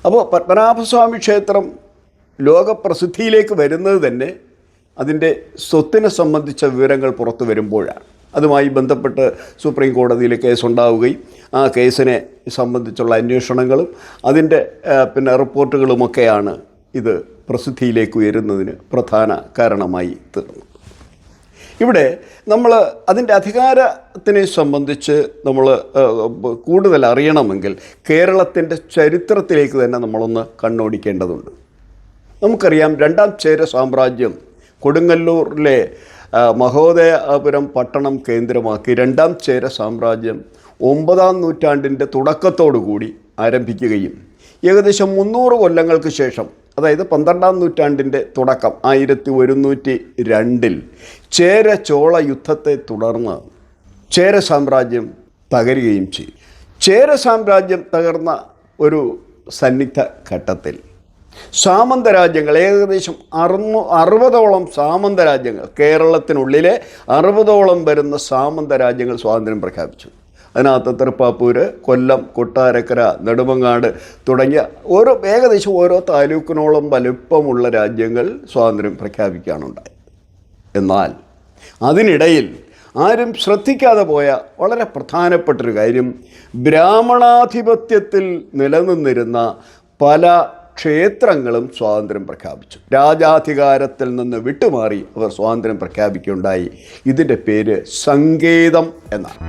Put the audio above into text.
അപ്പോൾ പത്മനാഭസ്വാമി ക്ഷേത്രം ലോകപ്രസിദ്ധിയിലേക്ക് വരുന്നത് തന്നെ അതിൻ്റെ സ്വത്തിനെ സംബന്ധിച്ച വിവരങ്ങൾ പുറത്തു വരുമ്പോഴാണ്. അതുമായി ബന്ധപ്പെട്ട് സുപ്രീം കോടതിയിൽ കേസുണ്ടാവുകയും ആ കേസിനെ സംബന്ധിച്ചുള്ള അന്വേഷണങ്ങളും അതിൻ്റെ റിപ്പോർട്ടുകളുമൊക്കെയാണ് ഇത് പ്രസിദ്ധിയിലേക്ക് ഉയരുന്നതിന് പ്രധാന കാരണമായി തീർന്നത്. ഇവിടെ നമ്മൾ അതിൻ്റെ അധികാരത്തിനെ സംബന്ധിച്ച് നമ്മൾ കൂടുതൽ അറിയണമെങ്കിൽ കേരളത്തിൻ്റെ ചരിത്രത്തിലേക്ക് തന്നെ നമ്മളൊന്ന് കണ്ണോടിക്കേണ്ടതുണ്ട്. നമുക്കറിയാം, രണ്ടാം ചേര സാമ്രാജ്യം കൊടുങ്ങല്ലൂരിലെ മഹോദയപുരം പട്ടണം കേന്ദ്രമാക്കി രണ്ടാം ചേര സാമ്രാജ്യം 9-ാം നൂറ്റാണ്ടിൻ്റെ തുടക്കത്തോടുകൂടി ആരംഭിക്കുകയും ഏകദേശം 300 കൊല്ലങ്ങൾക്ക് ശേഷം, അതായത് 12-ാം നൂറ്റാണ്ടിൻ്റെ തുടക്കം 1102 ചേര ചോള യുദ്ധത്തെ തുടർന്ന് ചേര സാമ്രാജ്യം തകരുകയും ചെയ്തു. ചേര സാമ്രാജ്യം തകർന്ന ഒരു സന്നിഗ്ധ ഘട്ടത്തിൽ സാമന്ത രാജ്യങ്ങൾ, ഏകദേശം 60ഓളം സാമന്ത രാജ്യങ്ങൾ, കേരളത്തിനുള്ളിലെ 60ഓളം വരുന്ന സാമന്ത രാജ്യങ്ങൾ സ്വാതന്ത്ര്യം പ്രഖ്യാപിച്ചു. അതിനകത്ത് തൃപ്പാപ്പൂർ, കൊല്ലം, കൊട്ടാരക്കര, നെടുമങ്ങാട് തുടങ്ങിയ ഏകദേശം ഓരോ താലൂക്കിനോളം വലുപ്പമുള്ള രാജ്യങ്ങൾ സ്വാതന്ത്ര്യം പ്രഖ്യാപിക്കുകയാണുണ്ടായത്. എന്നാൽ അതിനിടയിൽ ആരും ശ്രദ്ധിക്കാതെ പോയ വളരെ പ്രധാനപ്പെട്ടൊരു കാര്യം, ബ്രാഹ്മണാധിപത്യത്തിൽ നിലനിന്നിരുന്ന പല ക്ഷേത്രങ്ങളും സ്വാതന്ത്ര്യം പ്രഖ്യാപിച്ചു. രാജാധികാരത്തിൽ നിന്ന് വിട്ടുമാറി അവർ സ്വാതന്ത്ര്യം പ്രഖ്യാപിക്കുകയുണ്ടായി. ഇതിൻ്റെ പേര് സങ്കേതം എന്നാണ്.